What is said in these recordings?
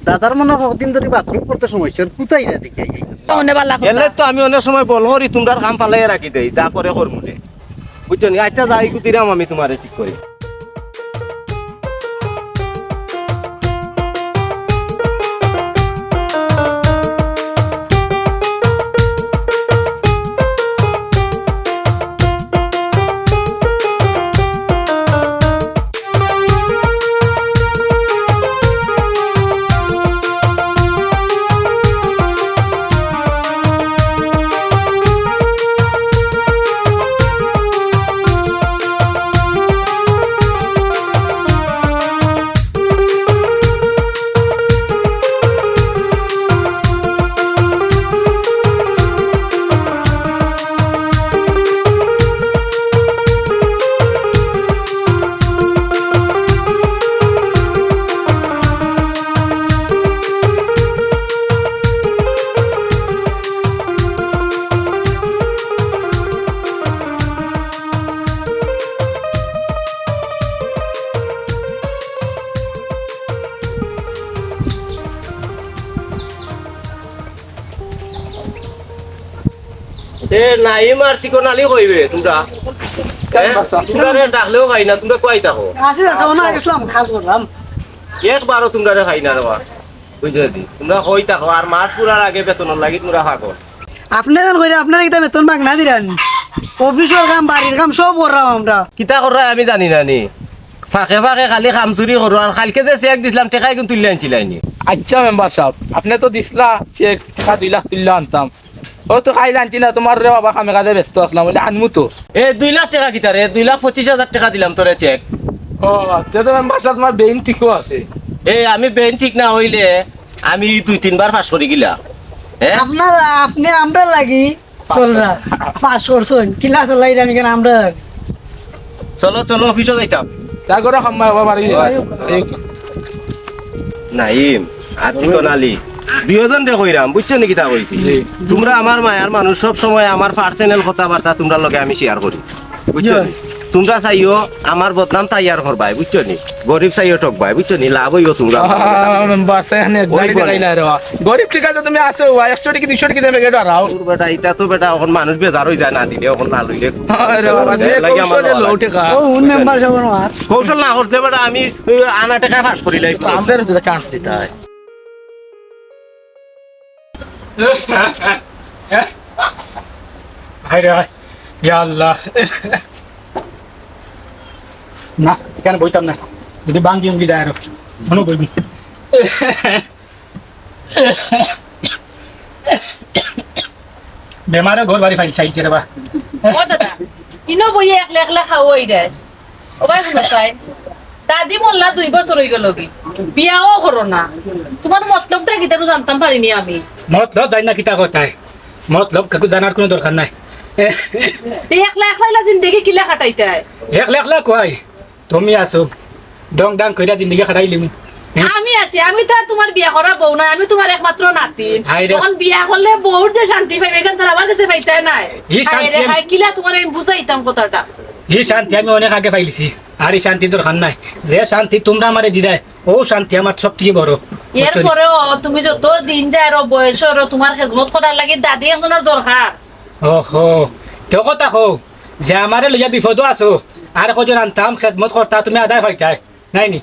দাদার মনে কতদিন ধরে বাথরুম করতে সমস্যা কোথায় না দেখি এলে তো আমি অনেক সময় বল করি তোমরা কাম ফালাই রাখি দেই তারপরে করমুনে বুঝছো নি আচ্ছা যাই কুতিরাম আমি তোমারে ঠিক করি নাইম আর চিকন আলী কইবে তোমরা তোমরা ডাকলেও খাই না তোমরা কই থাকো খাস করলাম একবারও তোমরা খাই না রেবা বুঝলি তোমরা কই থাকো আর মাস পুরার আগে বেতন লাগি তোমরা থাকো আপনি জান কইরা আপনার কিতা বেতন ভাগ না দিরান অফিসের কাম বাড়ির কাম সব করলাম আমরা কিতা করা আমি জানি না নি ফাঁকে ফাঁকে খালি কাম চুরি করো আর কালকে যে চেক দিছিলাম টেকাই কিন্তু তুললে আনছিলাইনি আচ্ছা মেম্বার সাহেব আপনি তো দিসলা চেক টাকা 2 লাখ তুললে আনতাম ও তো খাইলে আনছি না তোমার রে বাবা কামে কাজে ব্যস্ত আসলাম বলে আনমু তো 2 লাখ টাকা কিতা রে 2,25,000 টাকা দিলাম তোরে চেক ও তে তো মেম্বার সাহেব তোমার বেইন ঠিকও আছে আমি বেন ঠিক না হইলে আমি 2-3 বার পাস করি গিলা আপনার আপনি আমরা লাগি চলরা পাস করছুন কিলা চলাই আমি কেন আমরা চলো চলো অফিসে যাইতাম তা করে খাম্মা বাবা বাড়ি নাইম আর চিকন আলী দুইজন রে কইরাম বুঝছো নি কিতা কইছি তোমরা আমার মায়ার মানুষ সব সময় আমার পার্সোনাল কথাবার্তা তোমরা লগে আমি শেয়ার করি বুঝছো নি তোমরা চাইও আমার বদনাম তাইয়ার করবাই বুঝছো নি গরিব চাইও ঠকবাই বুঝছো নি লাভ হইও তোমরা মেম্বার সাহেব নে গাড়ি দেখাইলা রে গরিব ঠিক আছে তুমি আসো 100 টাকা 200 টাকা দেবে গেডা রাও বেটা ইতা তো বেটা এখন মানুষ বেজার হই যায় না দিলে এখন না লইলে আরে বাবা দে কৌশলে লো টাকা ও মেম্বার সাহেব আমার কৌশল না করতে বেটা আমি আনা টাকা পাস করি লাই আমাদের তো চান্স দিতে হয় হায়রে ইয়া আল্লাহ না কেন বইতাম না যদি বাঙ্গি অঙ্গি যায় আরো মনে বইবি বেমারে ঘর বাড়ি ফাইল চাইছে রে বা ও দাদা ইনো বই একলা একলা খাও ওইরে ও ভাই শুনছাই দাদি মোল্লা 2 বছর হই গেল কি বিয়াও করো না তোমার মতলবটা কি তেরো জানতাম পারিনি আমি মতলব দাই না কিতা কথায় মতলব কাকু জানার কোনো দরকার নাই একলা একলা জিন্দগি কিলা কাটাইতে একলা একলা কয় তুমি আসো ডং ডাং কইরা জিন্দগি খাটাইলিমু আমি আছি আমি তো আর তোমার বিয়া করা বউ না আমি তোমার একমাত্র নাতিন হায়রে। তখন বিয়া করলে বহুত যে শান্তি পাইবে এখান তোর আমার কাছে পাইতে নাই এই শান্তি হায় কিলা তোমার আমি বুঝাইতাম কথাটা এই শান্তি আমি অনেক আগে পাইলিছি আর এই শান্তি দরকার নাই যে শান্তি তোমরা আমারে দিদায় ও শান্তি আমার সব থেকে বড় এরপরেও তুমি যত দিন যায় আর বয়স আর তোমার খেজমত করার লাগে দাদি একজনের দরকার ওহো তো কথা কও যে আমারে লইয়া বিপদ আছো আর কজন আনতাম খেদমত করতা তুমি আদায় হইতাই নাই নি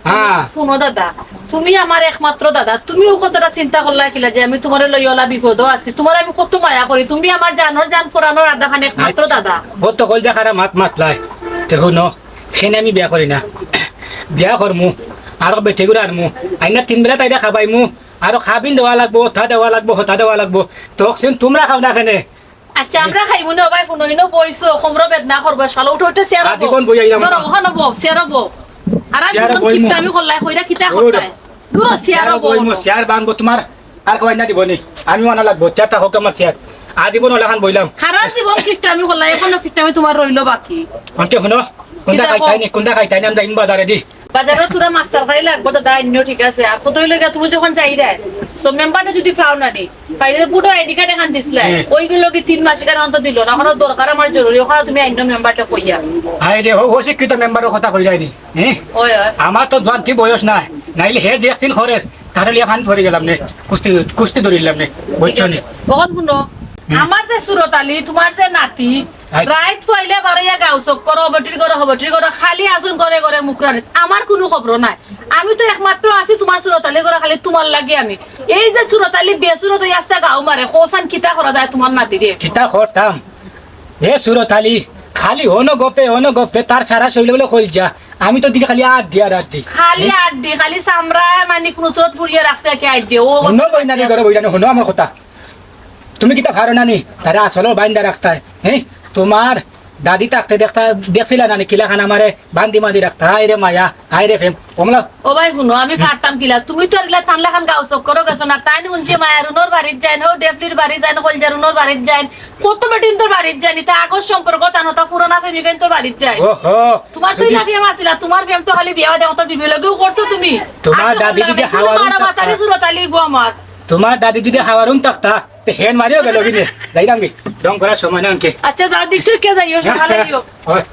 হ্যাঁ শুনো দাদা তুমি আমার একমাত্র দাদা তুমিও কথাটা চিন্তা করলা কিলা যে আমি তোমার লইলা বিপদও আছি তোমার আমি কত মায়া করি তুমি আমার জানোর জান ফোরানোর আধা খান একমাত্র দাদা ও তো কল জাকারা মাত মাতলাই দেখো ন সেনে আমি বিয়া করি না বিয়া করমু আর বেঠে গুড়া আনমু আইনা 3 বেলা তাইরা খাবাইমু আর খাবিন দেওয়া লাগবো হতা দেওয়া লাগবো হতা দেওয়া লাগবো তখন তোমরা খাও না কেনে আচ্ছা আমরা খাইমু না ভাই ফোন হইনো বইছো খমর বেদনা করবে শালা উঠে উঠে শেয়ার আজি কোন বই আইলাম ধরো ওখানে বো শেয়ার হবো আর আজ শেয়ার যখন বইমু। কিপটা আমি করলাই কইরা কিতা করতাই দূর শেয়ার হবো শেয়ার বানবো তোমার আর খাবাই না দিব নি আমি আনা লাগবো চারটা হোক আমার শেয়ার আজীবন ওলাখান বইলাম হারা জীবন কিপটা আমি করলাই এখনো কিপটা আমি তোমার রইলো বাকি অন্তে শুনো কোনটা খাইতাই নাম যাইন বাজারে দি বাজারে তোরা মাস্টার খাই লাগবো দাদা অন্য ঠিক আছে আর কতই লগা তুমি যখন যাই রে সব মেম্বারটা যদি ফাও না নি বাইরে পুরো আইডি কার্ড এখান দিছিলে ওইগুলো কি 3 মাস কার অন্তর দিল না কোনো দরকার আমার জরুরি ওখানে তুমি আইন মেম্বারটা কইয়া হাই রে ও শিক্ষিত মেম্বারের কথা কই যায়নি হ্যাঁ ওই ওই আমার তো জোয়ান কি বয়স নাই নাইলে হে যে একদিন খরের তাহলে লিয়া ফান ফরে গেলাম নে কুস্তি ধরিলাম নে বুঝছো নি কখন শুনো আমার যে সুরত আলী তোমার যে নাতি রাইত ফইলে বাড়াইয়া গাও চক করো হবটির করো খালি আসুন করে করে মুখরানি আমার কোনো খবর নাই আমি তো একমাত্র আছি তোমার সুরত আলী করে খালি তোমার লাগে আমি এই যে সুরত আলী বেসুরত হই আসতে গাও মারে কোসান কিতা করা যায় তোমার নাতি রে কিতা করতাম হে সুরত আলী খালি অন গপ্তে তার সারা শৈলে বলে কই যা আমি তো দিকে খালি আট দিয়া রাখছি খালি আড্ডি খালি সামরা মানে কোনো সুরত পুড়িয়ে রাখছে কি আড্ডি ও হনো বইনারি করে বইলানো হনো আমার কথা তুমি কিতা ভালো নানি তারা আসলে বাইন্দা রাখতা হ্যাঁ তোমার দাদি তাকতে দেখছিলা নানি কিলাখানা মারে বান্দি মাদি রাখতা হাই রে মায়া হাই রে ফেম কমলা ও ভাই শুনো আমি ফারতাম কিলা তুমি তো এগুলা তানলা খান গাও চক করো গেছো না তাই শুনছে মায়ের উনোর বাড়ির যাইন ও ডেফলির বাড়ি যাইন হলজার উনোর বাড়ির যাইন কত বেটিন তোর বাড়ির যাইন তা আগর সম্পর্ক তানতা পুরোনা প্রেমিকাইন তোর বাড়ির যাই ওহো তোমার তুই না ফেম আসিলা তোমার ফেম তো খালি বিয়া দেখো তো বিবে লগেও করছো তুমি তোমার দাদি যদি হাওয়া মাতারি সুরত আলী গো আমার তোমার দাদি যদি হাওয়ারুন থাকতা তে হেন মারিও গেল কিনে যাইলাম কি ডং করার সময় না অঙ্কে আচ্ছা যাও দিকটু কে যাইও সকালে দিও হয়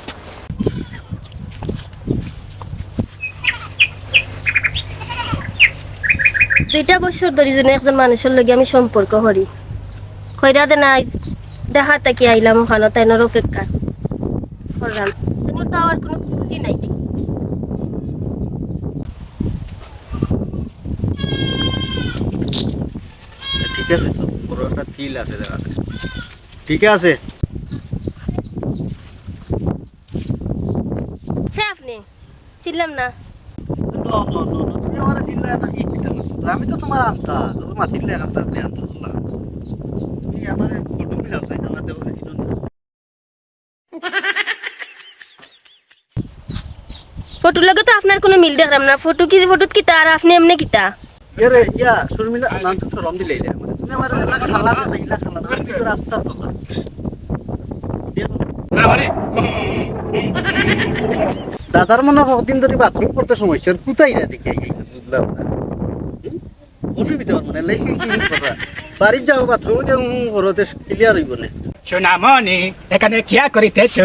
দুইটা বছর ধরে যেন একজন মানুষের লগে আমি সম্পর্ক করি খৈরা দে নাই দেখা তাকি আইলাম ওখানে তাইনের অপেক্ষা করলাম কিন্তু তো আমার কোনো খুঁজি নাই ঠিক আছে তো বড় একটা তিল আছে দেখা যায়। ঠিক আছে হে আপনি ছিলাম না তুমি আমার চিল্লা না ই দিতে না তো আমি তো তোমার আনতা তোমার মাতিলে আনতা আপনি আনতা চলা তুমি আমার ফটো বিলাও চাই আমার দেওয়া ছিল না ফটোর লগে তো আপনার কোনো মিল দেখলাম না ফটোত কিতা আর আপনি এমনি কিতা এরে ইয়া শর্মিলা নাম তো রম দিলে মানে তুমি আমার এলা খালা না ইলা খালা না আমি তো রাস্তা তো না দাদার মনে কতদিন ধরে বাথরুম করতে সমস্যা কোথায় না দেখি বুঝলাম না অসুবিধা মানে লেখি কি কথা বাড়ির যাও বাথরুমে যাও ঘরতে ক্লিয়ার হইব না সোনামণি এখানে কিয়া করিতেছ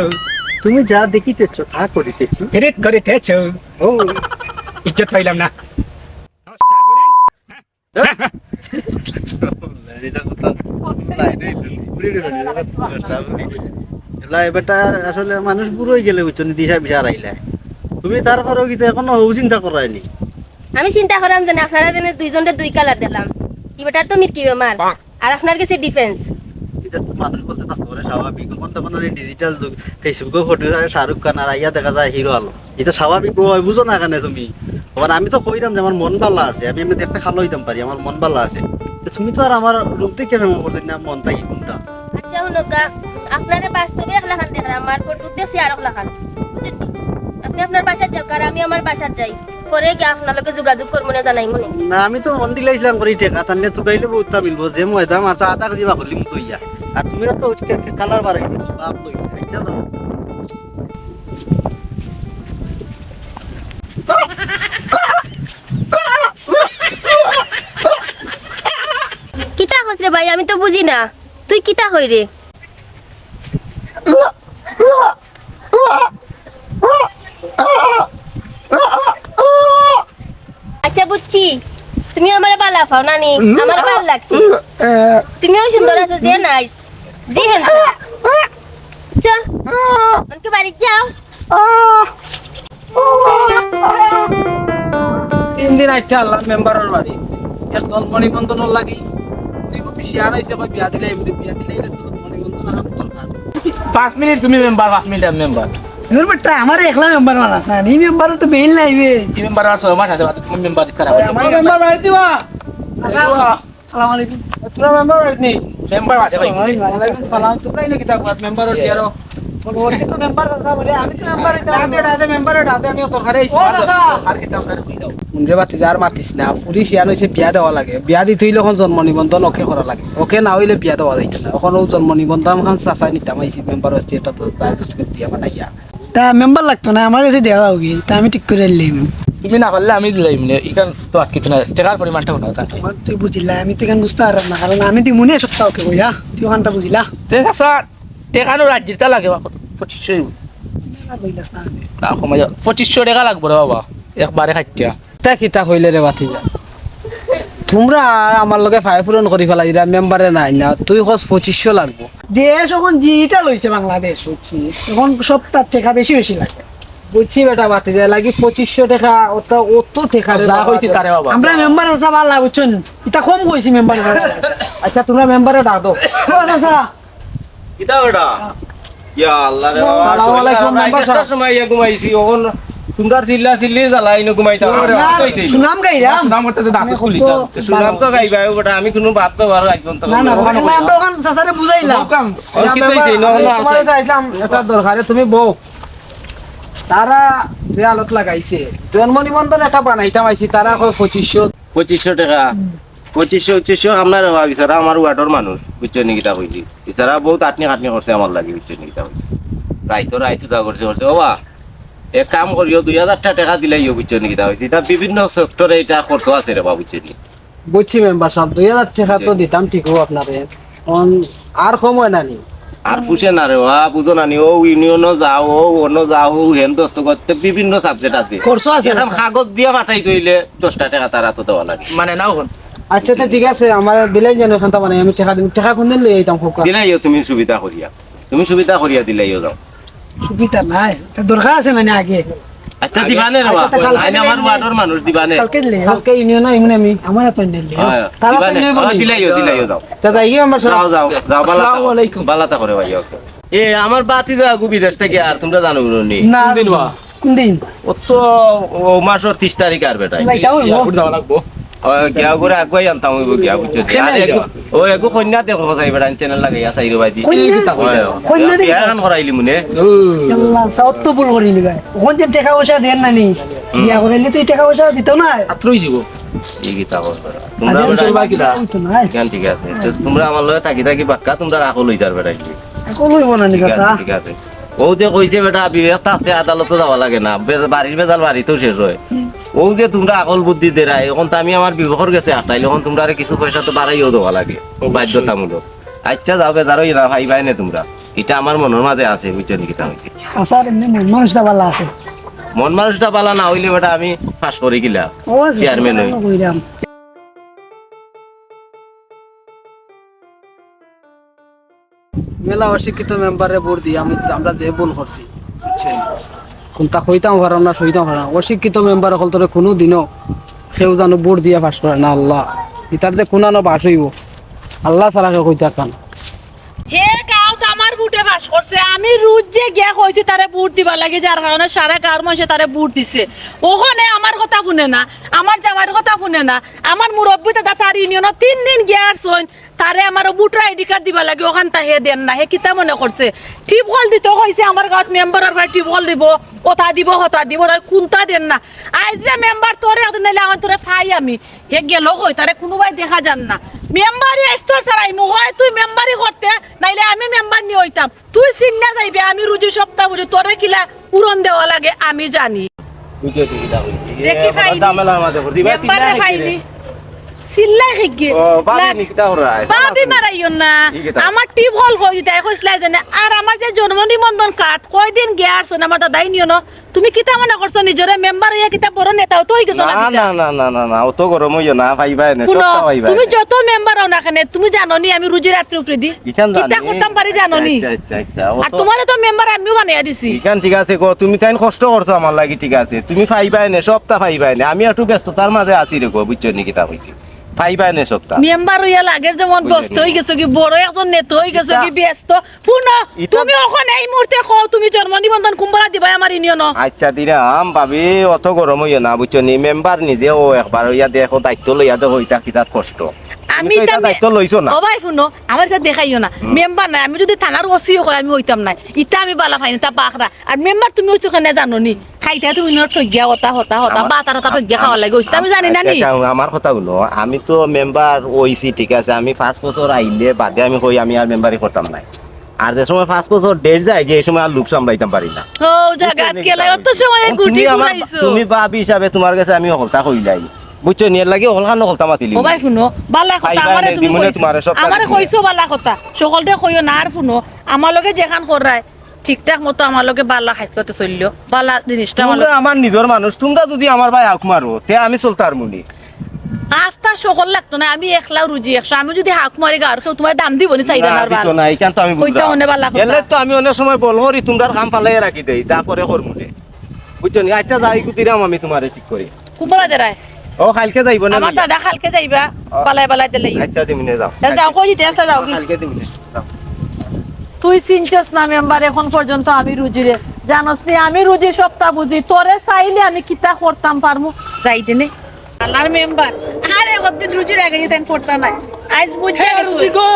তুমি যা দেখিতেছ তা করিতেছি ফিরিত করিতেছ ও ইজ্জত পাইলাম না বেটা আসলে মানুষ বুড়ো হয়ে গেলে বুঝছো দিশা বিচার আইলে তুমি তারপরেও কিন্তু এখনো চিন্তা করায়নি আমি চিন্তা করলাম জানি আপনারা যেন দুইজনের দুই কালার দিলাম এবারটার তো মির্কি বেমার আর আপনার কাছে ডিফেন্স এটা তো মানুষ বলতে থাকতে পারে স্বাভাবিক এখন তখন ডিজিটাল যুগ ফেসবুকে ফটো শাহরুখ খান আর আইয়া দেখা যায় হিরো আলো এটা স্বাভাবিক হয় বুঝো না কেন তুমি আবার আমি তো কইলাম যে আমার মন ভালো আছে আমি এমনি দেখতে খালো হইতাম পারি আমার মন ভালো আছে তুমি তো আর আমার রূপ থেকে ফেমা করছো না মন তাই কোনটা আচ্ছা হুনকা আপনারে বাস্তবে এক লাখান দেখলাম আমার ফটো দেখছি আর এক লাখান বুঝেন আপনি আপনার বাসার যাও আর আমি আমার বাসার যাই পরে কি আপনার লগে যোগাযোগ করবো না জানাই মনে না আমি তো মন দিলাইছিলাম করি টেকা তাহলে তুকাইলে বহুত মিলবো যে ময়দাম আর আধা কেজি বা হলিম কইয়া আর তুমি তো কালার বাড়াই বাপ লই আচ্ছা দাও কিতা হস রে ভাই আমি তো বুঝি না তুই কিতা হই রে আচ্ছা বুঝছি তুমি আমার বালা ফাও নানি আমার ভাল লাগছে তুমিও সুন্দর আছো যে নাইস জি হেন চল অনকে বাড়ি যাও 3 দিন আইটা আল্লাহ মেম্বারের বাড়ি একজন মণিবন্ধন লাগি তুই কো পিছিয়ে আইছে কই বিয়া দিলে তো মণিবন্ধন আর দরকার 5 মিনিট তুমি মেম্বার 5 মিনিট মেম্বার তোর বেটা আমার একলা মেম্বার বানাস না এই মেম্বার তো বেল নাইবে কি মেম্বার আর সব মাঠে তুমি মেম্বার দিতে খারাপ আমার মেম্বার বাড়ি দিবা আসসালামু আলাইকুম তোরা মেম্বার বাড়ি নি মেম্বার আছে ভাই ওয়ালাইকুম সালাম তোমরা ইনে কিতা কত মেম্বারের চেয়ারও বলতে তো মেম্বার আছে বলে আমি তো মেম্বার দাদে মেম্বার দাদে আমি দরকারে আইছি ও দাদা আর কি তাও কই দাও মুন্ডে বাতি যার মাতিস না পুলিশ ইয়ান হইছে বিয়া দেওয়া লাগে বিয়া দিতে হইলে এখন জন্ম নিবন্ধন ওকে করা লাগে ওকে না হইলে বিয়া দেওয়া যাইত না এখন ও জন্ম নিবন্ধন খান চাচাই নিতাম আইছি মেম্বার হচ্ছে এটা তো দায়িত্ব দিয়া বানাইয়া তা মেম্বার লাগতো না আমার কাছে দেওয়া হোক তা আমি ঠিক করে নিলাম তুমি না পারলে আমি দিলাই মানে ইখান তো আটকিত না টাকার পরিমাণটা শোনা তা আমার তুই বুঝিলা আমি তো কেন বুঝতে পারলাম না কারণ আমি তো মনে সপ্তাহ ওকে কইরা তুই ওখানটা বুঝিলা তে চাচা টাকানো রাজ্যটা লাগে 2500 বইলাস না না কমে যাও 2500 টাকা লাগবে রে বাবা একবারে খাইটা তা কিতা হইলে রে বাতি যা তোমরা আর আমার লগে ফাই পূরণ করি ফেলা দিলা মেম্বারে নাই না তুই খোঁজ 2500 লাগবো দেশ এখন জিটা লইছে বাংলাদেশ বুঝছি এখন সপ্তাহ টাকা বেশি বেশি লাগে বুঝছি বেটা বাতি যা লাগি 2500 টাকা অত টাকা রে যা বাবা। কইছি তারে বাবা আমরা মেম্বার আছে ভালো বুঝছেন এটা কম কইছি মেম্বার আচ্ছা তোমরা মেম্বারে ডাক দাও আচ্ছা কিতা বেটা ইয়া আল্লাহ রে বাবা আসসালামু আলাইকুম, মেম্বার সাহেব। একটা সময় ইয়া ঘুমাইছি ওখন তোমরা চিল্লা চিল্লির জ্বালা ইনো ঘুমাইতা কইছি সুনাম গাইরা নাম করতে দাঁত খুলি শুনলাম তো গাইবা বেটা আমি কোনো বাদ তো আর আইজন তো না না আমরা ওখান চাচারে বুঝাইলাম কাম কি কইছি ইনো হলো আছে তোমারে চাইলাম এটা দরকারে তুমি বউ তারা যে আলত লাগাইছে জন্ম নিবন্ধন এটা বানাইতাম আইছি তারা কই 2500 2500 টাকা 2500 আপনার বিচারা আমার ওয়ার্ডর মানুষ বুঝছো নি কিতা কইছি বিচারা বহুত আটনি কাটনি করছে আমার লাগি বুঝছো নি কিতা কইছি রাইতো যা করছে বাবা এক কাম করিও 2000 টাকা দিলাইও বুঝছো নি কিতা কইছি এটা বিভিন্ন সেক্টরে এটা খরচ আছে রে বাবা বুঝছো নি বুঝছি মেম্বার সাহেব 2000 টাকা তো দিতাম ঠিক আপনারে আর কম হয় না নি আর পুষে না রে বা বুঝো না নি ও ইউনিয়নও যাও ও অন্য যাও ও হেন দস্ত করতে বিভিন্ন সাবজেক্ট আছে খরচ আছে এখন কাগজ দিয়া পাঠাই তৈলে 10 টাকা তারা তো দেওয়া লাগে মানে নাও কোন আচ্ছা তো ঠিক আছে আমার দিলেন যেন এখানটা বানাই আমি টাকা দিব টাকা কোনদিন লই আইতাম খোকা দিলাইও তুমি সুবিধা করিয়া দিলাইও যাও সুবিধা নাই এটা দরকার আছে না আগে আচ্ছা দিবানে রে আচ্ছা, তা বাবা কালকে আইন আমার ওয়ার্ডর মানুষ দিবানে কালকে দিলে কালকে ইউনিয়ন এমনি আমি আমার তো নিলে হয়, তারা তো দিবানে। নেই বলি। দিলাইও যাও তা যাই গিয়ে মেম্বার সাহেব যাও আসসালামু আলাইকুম। বালাতা করে ভাই এ আমার বাতি যা গু বিদেশ থেকে আর তোমরা জানো নি না দিন বা কোন দিন ও তো ও মাসের 30 তারিখ আর বেটাই লাইটা হইব এয়ারপোর্ট যাওয়া লাগবো গিয়া করে আগুয়াই আনতাম হইব গিয়া বুঝছো কেনে আর যাওয়া? ও এগো কন্যা দেখো যাই বেটা চ্যানেল লাগাইয়া চাইরো বাদি কন্যা দেখি? বিয়া গান করাইলি মনে আল্লাহ সব তো ভুল করি নিবে ওখান যে টাকা পয়সা দেন না নি বিয়া করাইলে তুই টাকা পয়সা দিত না আত্রই যাব এই গীতা বল আজ তোমরা চলবা কিলা? তো নাই জ্ঞান ঠিক আছে তো তোমরা আমার লগে থাকি বাক্কা তোমরা রাখো লই যার বেটাই এখন হইব না নি ঠিক আছে, চাচা ঠিক আছে ও যে কইছে বেটা বিবেক থাকতে আদালতে যাওয়া লাগে না বাড়ির বেজাল বাড়িতেও শেষ হয় ও যে তোমরা আকল বুদ্ধি দেরাই এখন তো আমি আমার বিবেকর গেছে আটাইলে এখন তোমরা আরে কিছু পয়সা তো বাড়াইও দেওয়া লাগে বাধ্যতামূলক আচ্ছা যাও বেজারই না ভাই ভাই না তোমরা এটা আমার মনের মাঝে আছে বুঝছো নি কিতা হইছে চাচার এমনি মন মানুষটা ভালো আছে মন মানুষটা পালা না হইলে বেটা আমি পাস করে গিলা ও চেয়ারম্যান হই কইরাম মেলা অশিক্ষিত মেম্বারে ভোট দিয়ে আমরা যে ভুল করছি বুঝছেন? কোনটা কইতাম পারাম না সইতাম পারাম অশিক্ষিত মেম্বার অকল তোরে কোনো দিনও সেও জানো ভোট দিয়ে পাস করে না আল্লাহ ইতার যে কোনানো বাস হইব আল্লাহ সারাকে কইতা কান হে গাঁও তো আমার বুটে বাস করছে আমি রোজ যে গিয়া কইছি তারে বুট দিবা লাগে যার কারণে সারা গাঁর মানুষে তারে বুট দিছে ওখানে আমার কথা শুনে না আমার জামাইয়ের কথা শুনে না আমার মুরব্বী দাদা তার ইউনিয়ন 3 দিন গিয়া আসছেন তারে আমার বুটার আইডি কার্ড দিবা লাগে ওখান তা হে দেন না হে কিতা মনে করছে টিপ হল দিতে কইছে আমার গাঁত মেম্বারের ভাই টিপ হল দিব ওটা দিব হতা দিব কোনটা দেন না আজ রে মেম্বার তোরে একদিন নাইলে আমার তোরে ফাই আমি হে গেল কই তারে কোনোবাই দেখা যান না মেম্বারি স্তর ছাড়াই হয় তুই মেম্বারি করতে নাইলে আমি মেম্বার নিয়ে হইতাম তুই চিন্না যাইবে আমি রুজু সপ্তাহ বুঝি তোরে কিলা পূরণ দেওয়া লাগে আমি জানি বুঝছো নি কিতা হইছে দেখি ফাইনি। দামেলা মাঝে দিবা মেম্বারে ফাইনি সিল্লাই খেগে ও বাড়ি নি কিতা করাই বাবি মারাইও না ই কেতা? আমার টিপ হল কই দিতে কইছলাই জানে আর আমার যে জন্ম নিবন্ধন কার্ড কয়দিন গিয়ারছ না আমার দাদাই নিও না তুমি কিতা মনে করছো নিজরে মেম্বার হইয়া কিতা বড় নেতা তো হই গেছো না না কিতা? না না না না না অত গরম হইও না ভাইবা না শুনো সবটা ভাইবা তুমি যত মেম্বার হও না কেন তুমি জানো নি আমি রুজি রাত্রি উপরে দি ইখান জানি কিতা করতাম পারি জানো নি আচ্ছা আর তোমারে তো মেম্বার আমিও বানাইয়া দিছি ইখান ঠিক আছে গো তুমি তাইন কষ্ট করছো আমার লাগি ঠিক আছে তুমি ফাইবাই না সবটা ফাইবাই না আমি একটু ব্যস্ততার মাঝে আছি রে গো বুঝছো নি কিতা হইছে ফাইবাই না সবটা মেম্বার হইয়া লাগের যেমন বুঝলি ব্যস্ত নি? হয়ে গেছো কি বড় একজন নেতা হয়ে গেছো কি ইতা- ব্যস্ত শুনো ইতা- তুমি ওখানে এই মুহূর্তে কও তুমি জন্ম নিবন্ধন কুম্বরা দিবা আমার ইউনিয়ন আচ্ছা দিরাম ভাবি অত গরম হইও না বুঝছো নি মেম্বার নিজে ও একবার হইয়া দেখো দায়িত্ব লইয়া দেখো ইটা কিতা কষ্ট আমি তুমি তো এটা দায়িত্ব লইছো না ও ভাই শুনো আমার সাথে দেখাইও না মেম্বার নাই আমি যদি থানার ওসিও কই আমি হইতাম নাই ইটা আমি বালা ফাইনি তা বাখরা আর মেম্বার তুমি হইছো কেন জানো নি খাইতে তুমি নট ঠগিয়া হতা হতা হতা আমার- বাতারা তা ঠগিয়া খাওয়া লাগে ওইটা আমি জানি না নি আচ্ছা, আচ্ছা, আমার কথা হলো আমি তো মেম্বার ওইছি ঠিক আছে আমি 5 বছর আইলে বাদে আমি কই আমি আর মেম্বারই করতাম নাই আর যে সময় 5 বছর ডেট যায় যে এই সময় আর লুপ সামলাইতাম পারি না ও জাগাত গেলে অত সময় গুটি তুমি আমার ঘুরাইছো তুমি বাবি হিসাবে তোমার কাছে আমি হলতা কইলাই বুঝছো নিয়ে লাগি হলখান হলতা মাতিলি ও ভাই শুনো বালা কথা খাইবা আমারে নে, তুমি দিমুনে কইছো তোমারে সব কাজ আমারে দিমু। কইছো বালা কথা সকলটা কইও না আর শুনো আমার লগে যেখান করায় ঠিকঠাক মতো আমার লগে বালা খাইছলতে চললো বালা জিনিসটা আমার তোমরা আমার নিজের মানুষ তোমরা যদি আমার ভাই আউক মারো তে আমি চলতার মুনি আস্তা সকল লাগতো না আমি একলা রুজি 100 আমি যদি হাক মারি গার কেউ তোমার দাম দিব নি চাইরা না আর দিত বাল না এইখান তো আমি কইতা বুঝলাম মনে বালা কথা। এলে তো আমি অনেক সময় বল হরি তোমরা কাম ফালাই রাখি দেই তারপরে করমুনে বুঝছো নি আচ্ছা যাই কুতিরাম আমি তোমারে ঠিক করি কুবরা দেরায় ও কালকে যাইব না আমার দাদা খালকে যাইবা বালাই বালাই দিলে আচ্ছা দিমিনে যাও যাও কই দিতে আসতা যাও কি কালকে দিমিনে যাও তুই চিনছস না মেম্বার এখন পর্যন্ত আমি রুজিরে জানোস নি আমি রুজি সবটা বুঝি তোরে চাইলে আমি কিতা করতাম পারমু যাইতে নে আল্লাহর মেম্বার আরে কতদিন রুজির আগে যেতেন ফোরতা নাই আজ বুঝে গেছো গো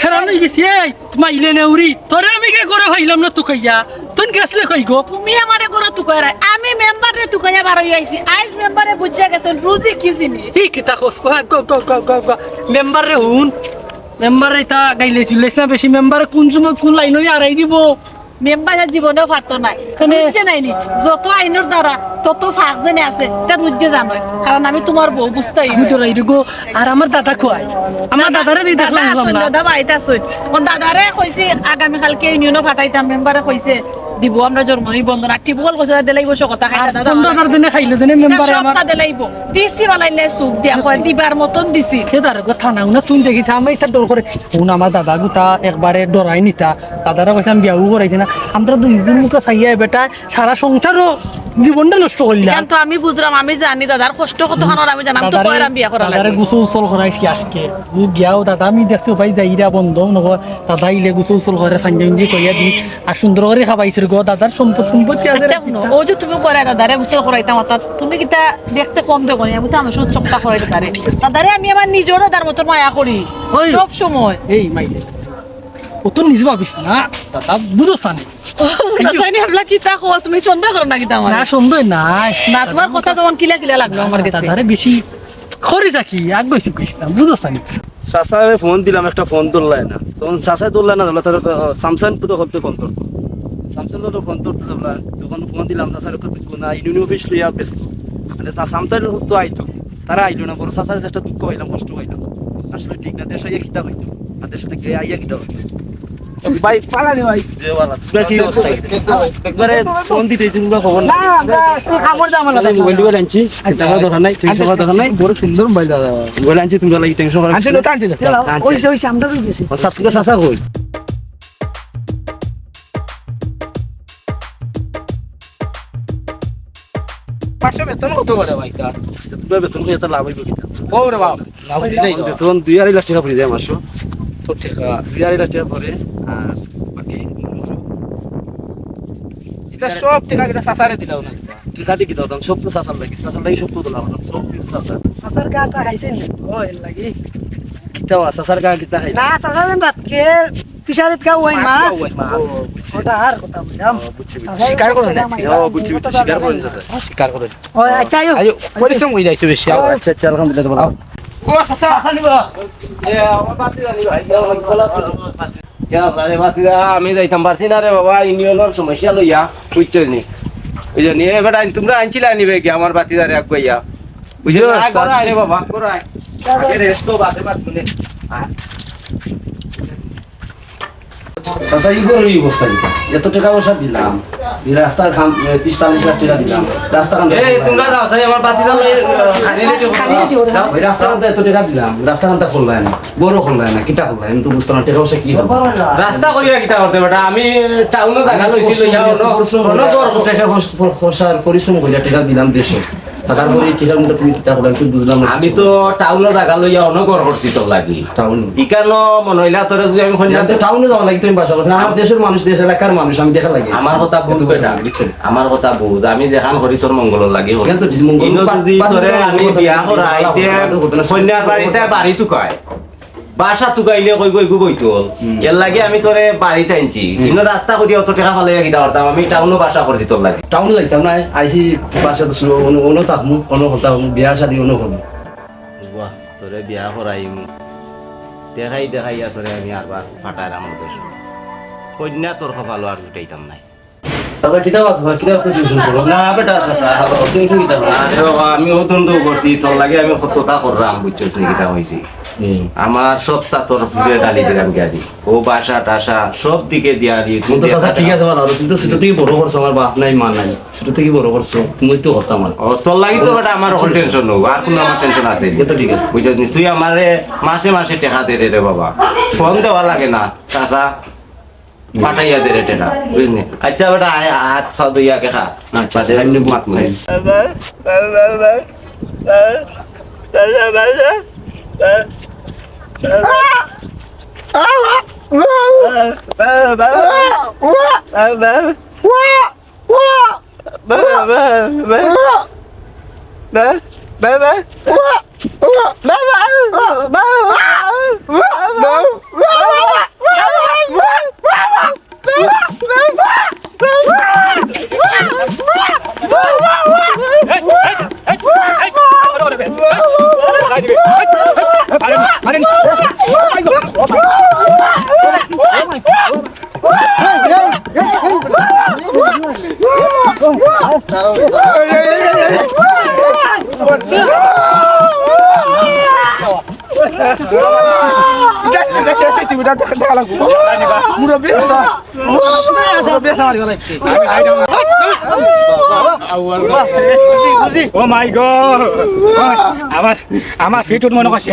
হেরান হয়ে গেছি এই তোমার ইলে নেউরি তোরে আমি কে করে ভাইলাম না তুকাইয়া তুই গেছলে কই গো তুমি আমারে গরো তুকাইরা আমি মেম্বারে তুকাইয়া বার হই আইছি আজ মেম্বারে বুঝে গেছেন রুজি কি জিনিস কি কিতা কস গো গো গো গো গো মেম্বার রে হুন মেম্বার রে তা গাইলে চুলেছ না বেশি মেম্বার কোন সময় কোন লাইন হই আড়াই দিব মেম্বার জীবনেও পারতো নাই বুঝছে নাইনি যত আইনের দ্বারা তত ফাঁক জেনে আছে তা বুঝছে জানো কারণ আমি তোমার বউ বুঝতেই আমি ডরাই রে গো আর আমার দাদা খোয়াই আমার দাদারে দি দেখলাম না দাদা বাড়িতে আসুন কোন দাদারে কইছে আগামী কালকে ইউনিয়নও ফাটাইতাম মেম্বারে কইছে দিব আমরা জন্মনি বন্ধন আর টিবুল কইছে দেলাইব সে কথা খাইতা দাদা 15 দিনে খাইলে দিনে মেম্বার আমার সবটা দেলাইব দিছি বানাইলে সুপ দিয়া কয় দিবার মতন দিছি সে তার কথা না উনা তুই দেখি আমি এটা ডর করে উন আমার দাদা গুতা একবারে ডরাই নিতা দাদারা কইছে আমি বিয়াও করাইতে না আমরা দুই মুখে চাইয়া বেটা সারা সংসারও জীবনটা নষ্ট করলাম কিন্তু আমি বুঝলাম আমি জানি দাদার কষ্ট কত খানোর আমি জানাম তো কয় আমি বিয়া করা দাদারে লাগে গোসল উসল করাইছি আজকে ও গিয়াও দাদা আমি দেখছি ভাই যাইরা বন্ধ নগর দাদা ইলে গোসল উসল করে ফাঞ্জি কইয়া দি আর সুন্দর করে খাবাইছির গো দাদার সম্পত্তি আছে আচ্ছা শুনো ও যে তুমি করে দাদারে বুঝল করাইতাম অর্থাৎ তুমি কিতা দেখতে কম দেখো নি আমি তো আমার সত্যটা করাইতে পারে দাদারে আমি আমার নিজের দাদার মতো মায়া করি ওই। সব সময় এই মাইলে ও তো নিজে ভাবিস না দাদা বুঝছ না জানি আমরা কিতা কো তুমি সন্দেহ করো না কিতা আমার না সুন্দর নাই না তোমার কথা যখন কিলা কিলা লাগলো আমার কাছে দাদারে বেশি খরিস কি আগ গইছি কইস না বুঝছ না চাচারে ফোন দিলাম একটা ফোন তুললাই না তখন চাচাই তুললাই না তোলা তোর স্যামসাং তো করতে ফোন করতো স্যামসাং তো ফোন করতে যাবলা তখন ফোন দিলাম চাচার তো দুঃখ না ইউনিয়ন অফিস লইয়া ব্যস্ত মানে সামতার তো আইতো তারা আইলো না বড় চাচার একটা দুঃখ হইলাম কষ্ট হইলাম আসলে ঠিক না দেশ আইয়া খিতা হইতো আর দেশ থেকে আইয়া খিতা হইতো ভাই পালানি ভাই যে বালা তোমরা কি অবস্থা একবারে ফোন দিতে তোমরা খবর না তুই খাবার জামা লাগা মোবাইল আনছি টাকার দরকার নাই টেনশন করার দরকার নাই বড় সুন্দর মোবাইল দাদা মোবাইল আনছি তোমরা লাগি টেনশন করার আনছিল তো আনছিল ওই আমরা রই গেছে সাবস্ক্রাইব চাচা কই পাঁচশো বেতন কত করে ভাই কার তোমরা বেতন কই এত লাভ হইব কিনা ও রে বাপ লাভ দিই বেতন 2.5 লাখ টাকা পড়ে যায় মাসে তো ঠিক 2.5 লাখ টাকা পড়ে আর বাকি এটা সব টাকা কিটা সাসারে দিলাও না টাকা দিয়ে কি দাম সব তো সাসার লাগি সব তো লাভ না সব কিছু সাসার সাসার গাটা খাইছেন ও এর লাগি কিতাও সাসার গা কিতা খাই না সাসা দেন রাতকে পিসারিত কা ওই মাছ ওটা আর কথা বললাম শিকার করে না বুঝছি শিকার করেন সাসা শিকার করে ও আচ্ছা আয়ো আইও পরিশ্রম হই যাইছে বেশি আচ্ছা আচ্ছা আলহামদুলিল্লাহ বলো ও সাসা আসা নিবা আমি যাইতাম পারছি না রে বাবা ইউনিয়নের সমস্যা লইয়া বুঝছো নি ওই জন্য এবার তোমরা আনছিলা নিবে কি আমার বাতিদারে এক গইয়া বুঝছো না রে বাবা করাই আগে রেস্ট বাদে বাদ শুনে সাসা ইগো এই অবস্থা এত টাকা পয়সা দিলাম রাস্তার খাম 30-40 লাখ টাকা দিলাম রাস্তা খান এই তোমরা যাও সাই আমার বাতিদা লই খালি রেটে ওই রাস্তা খান এত টাকা দিলাম রাস্তা খানটা খুললাই না বড় খুললাই না কিতা খুললাই তো বুঝতো না টাকা পয়সা কি হবে রাস্তা করিয়া কিতা করতে বেটা আমি টাউনে জায়গা লইছি লইয়া পরিশ্রম করিয়া টাকা দিলাম দেশে তারপরে টাকার মধ্যে তুমি কিতা করলাম তুই বুঝলাম না আমি তো টাউনে জায়গা লইয়া অনগর করছি তোর লাগি টাউন ইকানো মনে হইলা তোরে যদি আমি কইনা টাউনে যাওয়া লাগে তুমি বাসা করছো আমার দেশের মানুষ দেশ এলাকার মানুষ আমি দেখা লাগে আমার কথা বুঝ বেটা আমার কথা বুঝ আমি দেখান করি তোর মঙ্গল লাগি হই কিন্তু মঙ্গল ইনো যদি তোরে আমি বিয়া করাইতে কন্যার বাড়িতে বাড়ি তুকায় বাসা তুকাইলে কই কই গুবই তোল এর লাগে আমি তোরে বাড়িতে আনছি ইনো রাস্তা করি অত টাকা ফালাই গিতা করতাম আমি টাউনে বাসা করছি তোর লাগে টাউনে যাইতাম না আইসি বাসা তো শুরু অন্য থাকমু অন্য কথা বিয়া শাদি অন্য করবো বাহ তোরে বিয়া করাইম দেখাই দেখাইয়া তোরে আমি আরবার ফাটায় আমার দেশ কন্যা তোর কপালো আর জুটাইতাম নাই চাচা কিতাব আছে কিতাব তো টিউশন করো না বেটা চাচা টিউশন কিতাব আরে বাবা আমি অতন্ত করছি তোর লাগে আমি কতটা করলাম বুঝছিস নাকি তা হয়েছি আমার সবটা তোর ফুলে ডালি দিলাম গাড়ি ও বাসা টাসা সব দিকে দিয়া দিয়ে তো চাচা ঠিক আছে ভালো কিন্তু ছোট থেকে বড় করছো আমার বাপ নাই মা নাই ছোট থেকে বড় করছো তুমি তো করতাম আমার ও তোর লাগি তো বেটা আমার ওখানে টেনশন নেব আর কোনো আমার টেনশন আছে তো ঠিক আছে বুঝছিস তুই আমারে মাসে মাসে টাকা দে রে বাবা ফোন দেওয়া লাগে না চাচা পাঠাইয়া দে রে টাকা বুঝলি আচ্ছা বেটা হাত ফা দুইয়া কে খা আচ্ছা মাত নাই ও মাই গড আমার ফিটুর মনে করছে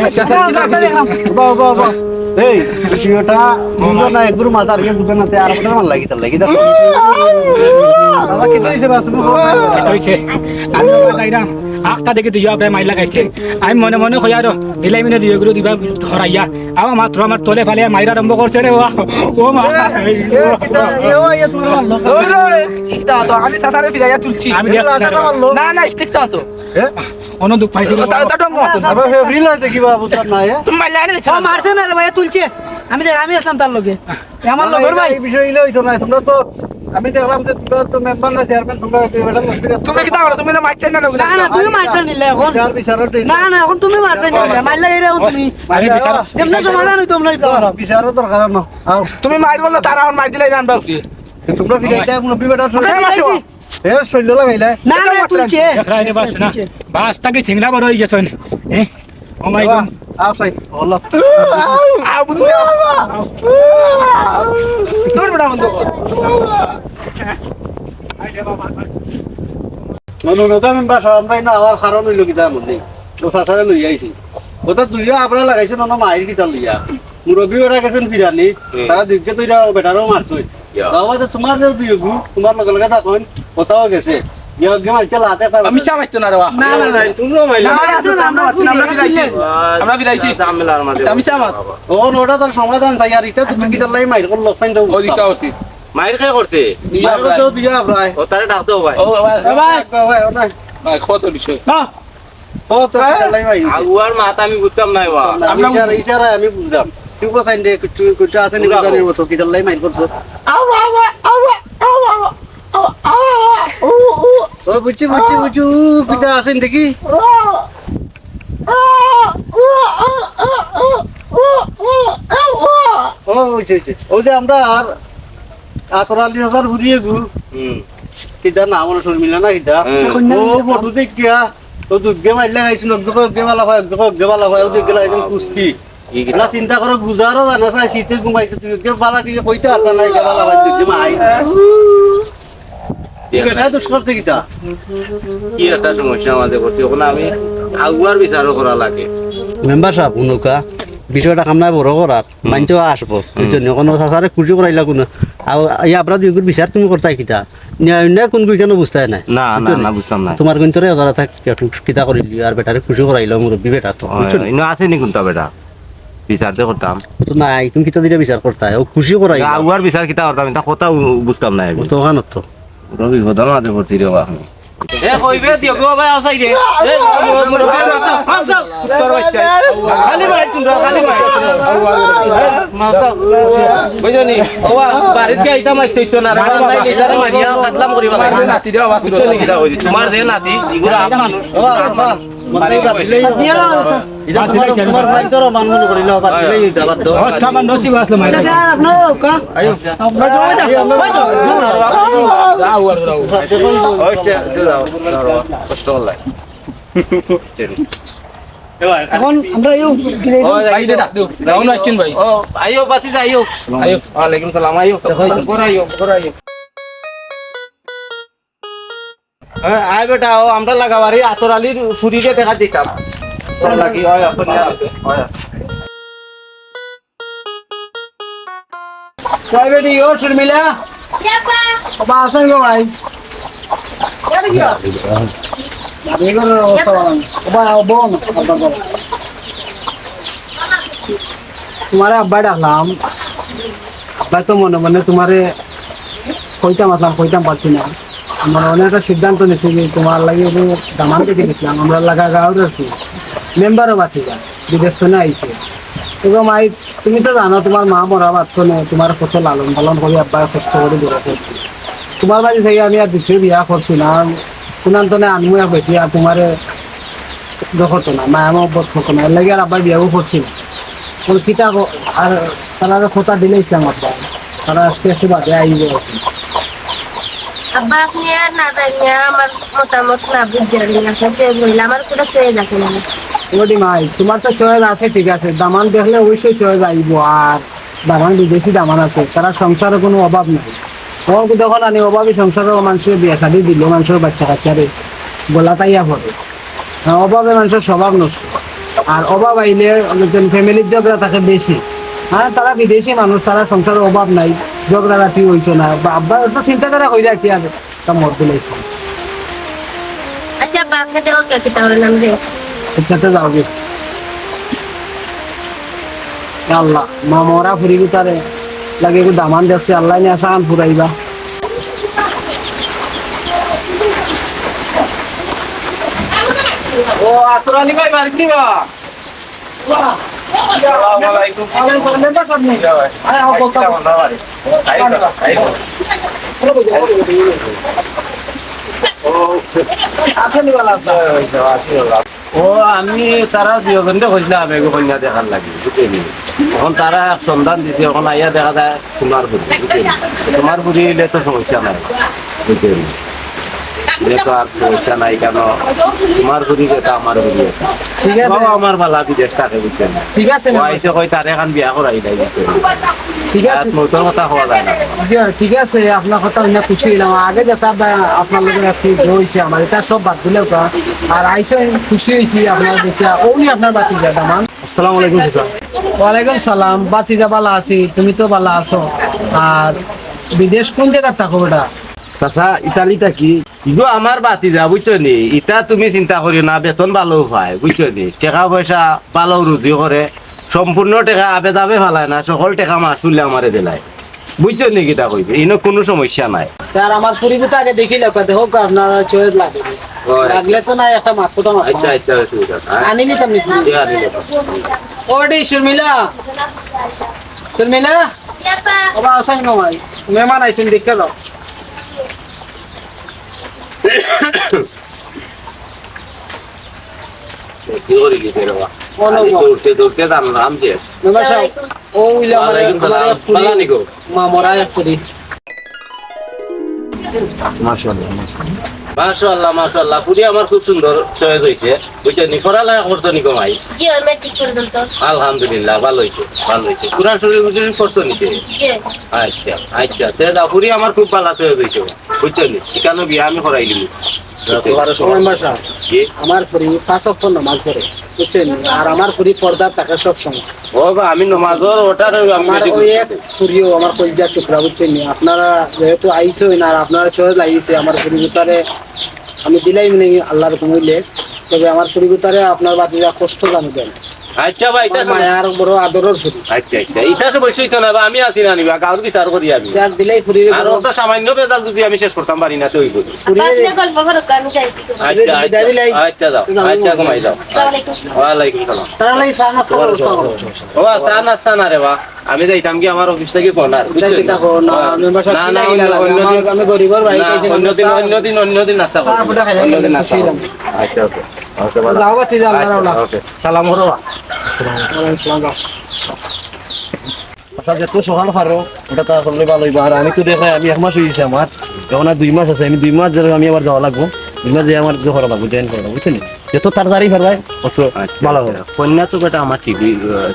এই ভিডিওটা বুঝো না একগুলো মাথার গিয়ে বুঝো না তে আর আপনার মান লাগি তার লাগি দাও দাদা কি হইছে বা তুমি হইছে আমি যাইরাম আখটা দেখে তুই আপনার মাইল লাগাইছে আমি মনে মনে কই আর দিলাই মিনে দুই এগুলো দিবা হরাইয়া আমার মাত্র আমার তলে ফালে মাইরা আরম্ভ করছে রে ও মা আমি সাঁতারে ফিরাইয়া তুলছি আমি দেখছি না না ইস্তেকটা তো অন্য দুঃখ পাইছি ফ্রি লইতে কি বা বুঝছ না তুমি মাইলা এনে ও মারছে না রে ভাই তুলছে আমি আসলাম তার লগে আমার লগর ভাই এই বিষয় ইলে হইতো না তোমরা তো আমি দেখলাম যে তোমরা তো মেম্বার না চেয়ারম্যান তোমরা তুমি কি দাও তুমি না মারছেন না না না তুমি মারতে নিলে এখন না না এখন তুমি মারতে নিলে মারলে এরে এখন তুমি আমি বিচার যেমন সমাধান হই তোমরা তো বিচারও দরকার না তুমি মার বললো তারা আমার মার দিলে জানবা কি তোমরা ফিরাইতে মুরব্বি বেটা দিলাইছি। এ শৈল লাগাইলা না না তুলছে দেখাইতে বাস না বাসটাকে সিংড়া বড় হয়ে গেছেন ও মাই গড আসাই আল্লাহ তোর বড় বন্ধ ননদা মেম্বার আমরা না আমার কারণ হইল কি তার মধ্যে তো সাসারে লই আইছি ওটা দুইও আপনারা লাগাইছেন না মায়ের কিতা লইয়া মুরব্বি বেটা গেছেন ফিরানি তারা দুইকে তো এটা বেটারও মারছই বাবা তোমার যে দুই গু তোমার লগে লগে থাকুন ওটাও গেছে ইয়গে মারছে লাতে পারবে আমি চামাইতো না রে বাবা না না তোমরা মাইলা আমরা ফিরাইছি দামেলার মাঝে আমি চামাত ও নোটা তার সমাধান চাই আর এটা তুমি কিতা লাই মাইর কোন লোক ফাইন দাও ও দিকা উচিত মাইর খাই করছে মাইর তো দিয়া ভাই ও তারে ডাক দাও ভাই ও ভাই ভাই ও না ভাই কত বিষয় ও তো লাই মাই আগুয়ার মাথা আমি বুঝতাম না বা আমি ইশারা আমি বুঝলাম তুই কোসাইন দে কিছু কিছু আছে নি জানি মতো কিতা লাই মাইর করছো ও বুঝছি পিতা আছেন দেখি ও ওই যে আমরা আর ৪৮,০০০ ঘুরিয়ে গু কিটা না আমার শরীর মিলে না কিটা ও ফটো দেখিয়া তো দুগ্গে মারলে গাইছিল অগ্গে মালা হয় অগ্গে মালা হয় ওদের গেলা একদম কুস্তি না চিন্তা করো গুজারও জানা চাই শীতে ঘুমাইছে তুই অগ্গে পালা টিকে কইতে আসা নাই গেলা হয় দুগ্গে মাই এটা দুষ্কর্তে কিটা কি একটা সমস্যা আমাদের করছে ওখানে আমি আগুয়ার বিচারও করা লাগে মেম্বার সাহেব উনকা বিষয়টা কামনা বড় করার মানতেও আসবো এই জন্য কোনো সাসারে খুশি করাইলা কোনো আর আপনার দুই বিচার তুমি করতাই কিতা অন্য কোন কেন বুঝতে নাই না না না বুঝতাম না তোমার কিন্তু ওরা থাক কিতা করিলি আর বেটারে খুশি করাইলো মুরব্বী বেটা তো ইনো আছে নি কোনটা বেটা বিচারতে করতাম তো নাই তুমি কিতা দিলে বিচার করতাই ও খুশি করাই আগুয়ার বিচার কিতা করতাম তা কথা বুঝতাম না আমি তো ওখানে তো রবি ঘটনা মাঝে পড়ছি রে বাবা এ কইবে দিও গো ভাই আসাই রে এ মুরব্বি মাপসাও তোর বাচ্চা খালি মার তুমি খালি মাপসাও বুঝনি ওয়া বাড়িতে কি আইতা মাইতে তো না রে নাই লিটারে মারিয়া কাটলাম করিবা লাগে নাতি দেওয়া বাসুর বুঝনি কিটা কইছি তোমার যে নাতি ইগুলা আপ মানুষ বাড়ি পয়সা। দিয়া আছে এটা তোমার ফাইল করো মান মনে করিল বাদ দিলেই দাবাত দাও আচ্ছা আমার নসিব আসলো মাই আচ্ছা দেন আপনার কা আয়ো যাও আর যাও হচ্ছে যাও কষ্ট হল এখন আমরা ইউ দিলে ভাই দে ডাক দিও দাও না কিন ভাই ও আইও বাতি যা আইও আইও ওয়ালাইকুম সালাম আইও ঘোরাইও আয় বেটা ও আমরা লাগাবারি আতর আলীর ফুরিরে দেখা দিতাম তোর লাগি হয় এখন কই বেটি ও শর্মিলা বাবা আসেন গো ভাই বেগুনের অবস্থা বাবা বোন তোমারে আব্বা ডাকলাম আব্বা তো মনে মনে তোমারে কইতাম পারছি না আমার অনেক একটা সিদ্ধান্ত নিয়েছি যে তোমার লাগে দামান থেকে গেছিলাম আমরা লাগা গাঁওর আর কি মেম্বারও বাতিকা বিদেশ তো না আইছে এবং মাই তুমি তো জানো তোমার মা মরা বাধ্য নেই তোমার কত লালন পালন করি আব্বা কষ্ট করে দূরে করছি তোমার বাড়ি থেকে আমি আর দ্বিতীয় বিয়া করছি না কোনান তো আনমু এক বেটি আর তোমার দেখতো না মা আমার বোধ হতো না এর লাগে আর আব্বার বিয়াও করছি না ওর পিতা আর তারা কথা দিলে ইসলাম আব্বা তারা আজকে একটু বাদে আইব আব্বা আপনি আর না জানিয়া আমার মতামত না বুঝতে পারলেন আপনার চয়েস বললে আমার কোনো চয়েস আছে না ওটি মাই তোমার তো চয়েস আছে ঠিক আছে দামান দেখলে অবশ্যই চয়েস আইব আর দামান বিদেশি দামান আছে তারা সংসারে কোনো অভাব নাই তখন যখন আনি অভাবী সংসারের মানুষের বিয়া শাদি দিল মানুষের বাচ্চা কাচ্চারে গোলা তাইয়া পড়ে অভাবে মানুষের স্বভাব নষ্ট আর অভাব আইলে ফ্যামিলির ঝগড়া থাকে বেশি হ্যাঁ তারা বিদেশি মানুষ তারা সংসারের অভাব নাই ঝগড়া রাতি হইতো না বা আব্বা তো চিন্তাধারা কইরা কি আছে তা মত দিলাইছে আচ্ছা আব্বা আপনি দেখো কে তাহলে নাম দেও ইচ্ছাতে যাও গে আল্লাহ মা মরা ফুরি গুতারে লাগে একটু দামান যাচ্ছে আল্লাহ নিয়ে আসা ফুরাইবা ও আতর আলী ভাই বাড়ি দিবা আসসালামু আলাইকুম ও আমি তারা দুজনকে কইছিলাম এগো কন্যা দেখার লাগি বুঝলি এখন তারা সন্ধান দিছে এখন আইয়া দেখা যায় তোমার বুড়ি বুঝলি তোমার বুড়ি হলে তো সমস্যা নাই বুঝলি যেহেতু আর সমস্যা নাই কেন তোমার বুড়ি যেটা আমার বুড়ি এটা ঠিক আছে আমার বালা বিদেশ থাকে বুঝছেন ঠিক আছে আইসে কই তার এখন বিয়া করাই নাই বুঝছেন ঠিক আছে নতুন কথা হওয়া যায় না ঠিক আছে আপনার কথা অন্য খুশি হইলাম আগে যেটা আপনার লোকের একটু হয়েছে আমার এটা সব বাদ দিলে আর আইসে খুশি হয়েছি আপনার দেখে ওনি আপনার বাতি যা দামান আসসালামু আলাইকুম স্যার ওয়ালাইকুম সালাম বাতিজা বালা আছি তুমি তো বালা আছো আর বিদেশ কোন জায়গার থাকো ওটা চাচা ইতালিটা কি ইগো আমার বাতি যা বুঝছো নি ইটা তুমি চিন্তা করিও না বেতন ভালো পায় বুঝছো নি টাকা পয়সা ভালো রুজি করে সম্পূর্ণ টাকা আবে দাবে ফেলায় না সকল টাকা মাসুলে আমারে দিলায় বুঝছো নি কিটা কইবে ইনো কোনো সমস্যা নাই আর আমার পরিবর্তে আগে দেখি লাগবে হোক আপনার চয়েস লাগে লাগলে তো না একটা মাছ কোথাও আচ্ছা আচ্ছা অসুবিধা নাই আনি নিতাম নিতাম ঠিক আছে ওডি শর্মিলা শর্মিলা বাবা আসাই নয় মেহমান আইছেন দেখতে যাও কি করি কি ফেরবা দৌড়তে দৌড়তে জানলাম যে মেহমান সাহেব ও উইলা ওয়ালাইকুম সালাম ভালো নিকো মা মরা এক ফুরি মাশাআল্লাহ মাশাআল্লাহ মাশাআল্লাহ পুরি আমার খুব সুন্দর চয়েস হইছে বুঝছো নি পড়ালেখা করছো নি কমাই জি আমি ঠিক করে দিন তো আলহামদুলিল্লাহ ভালো হইছে কুরআন শরীফ পড়ছো নিতে জি আচ্ছা আচ্ছা তে দাপুরি আমার খুব ভালো চয়েস হইছে বুঝছো নি ঠিকানো বিয়া আমি করাই দিলি মেম্বার সাহেব আমার ফুরি 5 ওয়াক্ত নামাজ পড়ে বুঝছেন আর আমার ফুরি পর্দা থাকে সব সময় ও বা আমি নমাজর ওটা আমি আমার বেশি ওই এক ফুরিও আমার কলজার টুকরা বুঝছেন নি আপনারা যেহেতু আইসো না আর আপনারা চয়েস লাগিয়েছে আমার ফুরি ভিতরে আমি দিলাই মানে আল্লাহর কমইলে তবে আমার ফুরি ভিতরে আপনার বাতিজা কষ্ট জানবেন আচ্ছা ভাই এটা মায়ার বড় আদরের ফুরি আচ্ছা আচ্ছা এটা সব বসেই তো না বা আমি আসি না নিবা কাউর বিচার করি আমি যার দিলাই ফুরি আর ওটা সামান্য বেজাল যদি আমি শেষ করতাম পারি না তো ওই করি ফুরি আপনি গল্প করো আমি যাই আচ্ছা আচ্ছা যাও আচ্ছা কমাই যাও আসসালামু আলাইকুম ওয়ালাইকুম সালাম তারা লাগি চা নাস্তা ব্যবস্থা করো ও চা নাস্তা না রে বা আমি যাইতাম কি আমার অফিস থেকে ফোন আর বুঝছো কিতা করো না মেম্বার সাহেব না না আমি গরিবর ভাই অন্যদিন নাস্তা করো অন্যদিন নাস্তা করো আচ্ছা ওকে ওকে বাবা যাও বাতি যাও আচ্ছা, ওকে সালাম করো আচ্ছা যেত সকাল পারো এটা তা করলে ভালো হইব আর আমি তো দেখাই আমি 1 মাস হয়েছে আমার এখন আর 2 মাস আছে আমি 2 মাস ধরে আমি আবার যাওয়া লাগবো 2 মাস দিয়ে আমার করা লাগবো জয়েন করা লাগবো বুঝছেন যত তাড়াতাড়ি পারবাই অত ভালো হবে কন্যা তো বেটা আমার টিভি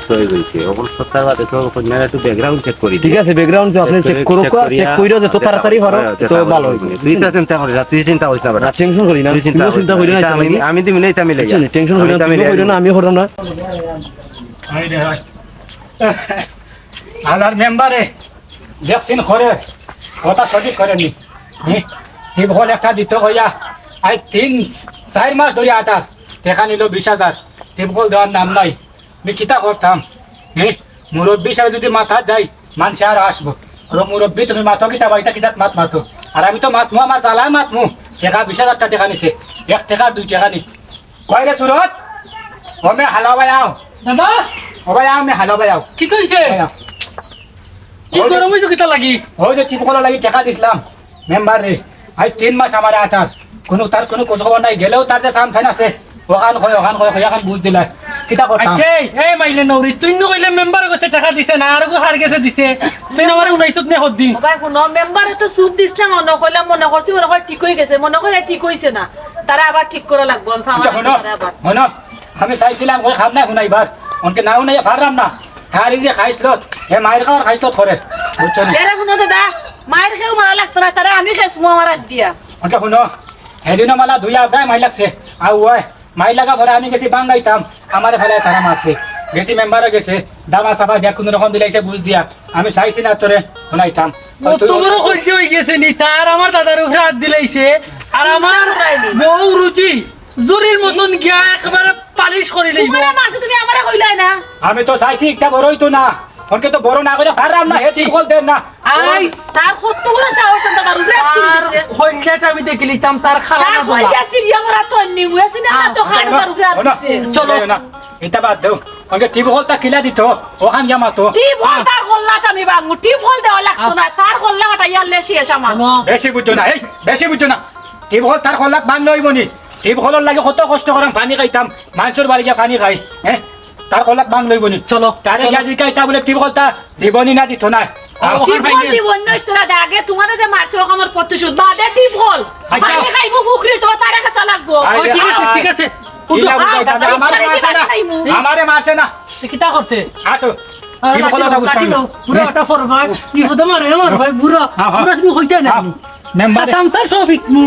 তৈরি হয়েছে ওখান সপ্তাহ বাদে তো কন্যার একটু ব্যাকগ্রাউন্ড চেক করি ঠিক আছে ব্যাকগ্রাউন্ড আপনি চেক করো চেক কইরো যত তাড়াতাড়ি পারো তো ভালো হবে তুই তো চিন্তা করিস না তুই চিন্তা করিস না বেটা টেনশন করি না তুই তুমি চিন্তা করি না আমি দিবি না এটা মিলে টেনশন করি না তুমি কইরো না আমি করলাম না হাই রে হাই আলার মেম্বারে দেখছেন করে কথা সঠিক করেনি টিপ হল একটা দিতে হইয়া আজ 3-4 মাস ধরে আটার টাকা নিল 20,000 টিপ হল দেওয়ার নাম নাই আমি কিতা করতাম মুরব্বী সাহেব যদি মাথা যাই মানুষ আর আসবো মুরব্বী তুমি মাথো কিতা বাইতা কিতাত মাত মাতো আর আমি তো মাতমু আমার জ্বালায় মাতমু টাকা 20,000 টাকা নিছে 1 টাকা 2 টাকা নি কয় রে সুরত ও মে হালা ভাই আও দাদা ও ভাই আও মে হালা ভাই আও কি কইছে কি গরম হইছে কিতা লাগি ওই যে টিপ কলা লাগি টাকা দিছিলাম মেম্বার রে আজ 3 মাস আমার আটার তার কোনো খোঁজ খবর নাই গেলেও তার যে সামসাইন আছে ওখান বুঝ দিলা কিতা করতাম আচ্ছা এই মাইলে নৌরি তুই ন কইলে মেম্বার গছে টাকা দিছে না আর হার গেছে দিছে তুই আমার 19 নে হদ্দি ভাই শুনো মেম্বারে তো সুপ দিছিলাম মনে কইলাম মনে করছি মনে হয় ঠিক হয়ে গেছে মনে করে ঠিক হইছে না তারা আবার ঠিক করা লাগবে মনো আমি চাইছিলাম ওই খাম না শুনাইবার অনকে নাও নাই ফারলাম না থারি যে খাইছিল হে মায়ের খাওয়ার খাইছিল করে বুঝছো না এরা শুনো দাদা মায়ের খেয়েও মারা লাগতো না তারা আমি খেয়েছি আমার হাত দিয়া অনকে শুনো সেদিনও মালা ধুইয়া যায় মাই লাগছে আর ওই মাই লাগা পরে আমি গেছি বাঙ্গাইতাম আমার ফেলায় তারা মারছে গেছি মেম্বারে গেছে দামা সাফা দিয়া কোনো রকম দিলাইছে বুঝ দিয়া আমি চাইছি না তোরে শুনাইতাম কত বড় কইছে হই গেছে নি তার আমার দাদার উপরে হাত দিলাইছে আর আমার বউ রুচি জুরির মতন গিয়া একেবারে পালিশ করে লইব তোমারে মারছে তুমি আমারে কইলাই না আমি তো চাইছি একটা বড়ই তো না অনকে তো বড় না করে ফারলাম না হে ঠিক বল দেন না আই তার কত বড় সাহস দাদা রুজে তুই দিছে খইলাটা আমি দেখিলিতাম তার খালা তার না কই গেছি আমরা তো নিউয়েছি না তো খাড় তার উপরে হাত দিছে চলো না এটা বাদ দাও অনকে টিপ হলটা কিলা দিত ওখান জামা তো টিপ হল তার কল্লাটা আমি বাঙ্গু টিপ হল দেওয়া লাগতো না তার কল্লাটা ইয়ালে শেষ আমার বেশি বুঝছো না এই বেশি বুঝছো না টিপ হল তার কল্লাত বান লইব নি টিপ হলর লাগে কত কষ্ট করাম পানি খাইতাম মানুষের বাড়ি গিয়ে পানি খাই তার কল্লাত বাং লইব নি চলো তারে গিয়া জিকাইতা বলে টিপ হলটা দিবনি না দিত না টিপ হল দিব না তোরা আগে তোমারে যে মারছে ও আমার প্রতিশোধ বাদে টিপ হল পানি খাইবো ফুকরি তো তারে কাছে লাগবো ঠিক আছে আমারে মারছে না কিতা করছে আটো টিপ হলটা বুঝতাম পুরো ওটা ফরভাই কি হতে মারে আমার ভাই পুরো পুরো তুমি হইতে না মেম্বার সামসার শফিক মু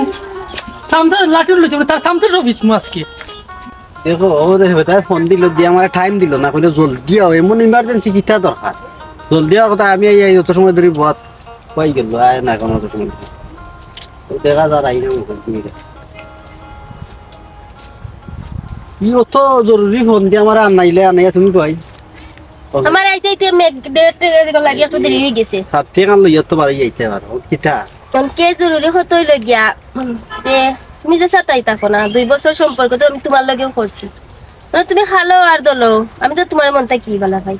সামসার লাটুল লইছে তার সামসার শফিক মু আজকে দেখো ও দেখবে তাই ফোন দিল দিয়ে আমার টাইম দিল না কইলে জলদি আও এমন ইমার্জেন্সি কিতা দরকার জলদি আও কথা আমি এই যত সময় ধরে বহুত কই গেল আয় না কোনো তো সময় দেখা যা রাই না কি অত জরুরি ফোন দিয়ে আমার আনাইলে আনাইয়া তুমি কই আমার আইতে ডেট লাগি একটু দেরি হয়ে গেছে হাত থেকে আন লইয়া তো বাড়ি যাইতে পারো কিতা কোন কে জরুরি হতই লগিয়া তে তুমি যে সাতাই থাকো না 2 বছর সম্পর্ক তো আমি তোমার লগেও করছি মানে তুমি খালো আর দলো আমি তো তোমার মনটা কি বলা ভাই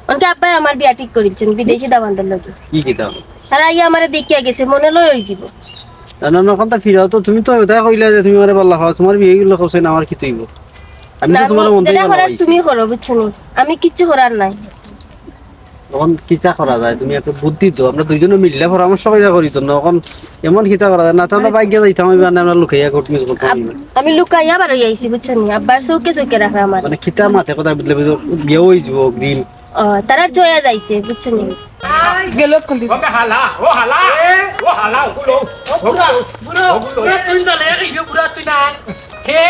অনকে আব্বাই আমার বিয়া ঠিক করিলছেন বিদেশি দামানদের লগে কি কিতা আর আইয়া আমারে দেখিয়া গেছে মনে লই হই যাব না না কোনটা ফিরাও তো তুমি তো এটা কইলা যে তুমি আমারে বললা হয় তোমার বিয়ে গুলো কইছ না আমার কি তৈব আমি তো তোমার মন থেকে বলা তুমি করো বুঝছো নি আমি কিচ্ছু করার নাই তখন কিতা করা যায় তুমি একটা বুদ্ধি তো আমরা দুইজনে মিললে পরামর্শ কইরা করি তো তখন এমন কিতা করা যায় না তাহলে বাইকে যাইতাম আমি মানে আমরা লুকাইয়া কোট মিস করতাম আমি লুকাইয়া বারো আইছি বুঝছো নি আব্বার চৌকে চৌকে রাখা আমার মানে কিতা মাথা কথা বদলে বিয়ে হই যাব গ্রিল তারার জয়া যাইছে বুঝছো নি গেল কোন দিন ওকে হালা ও হালা গুলো পুরো তুই জানে এই পুরো তুই না হে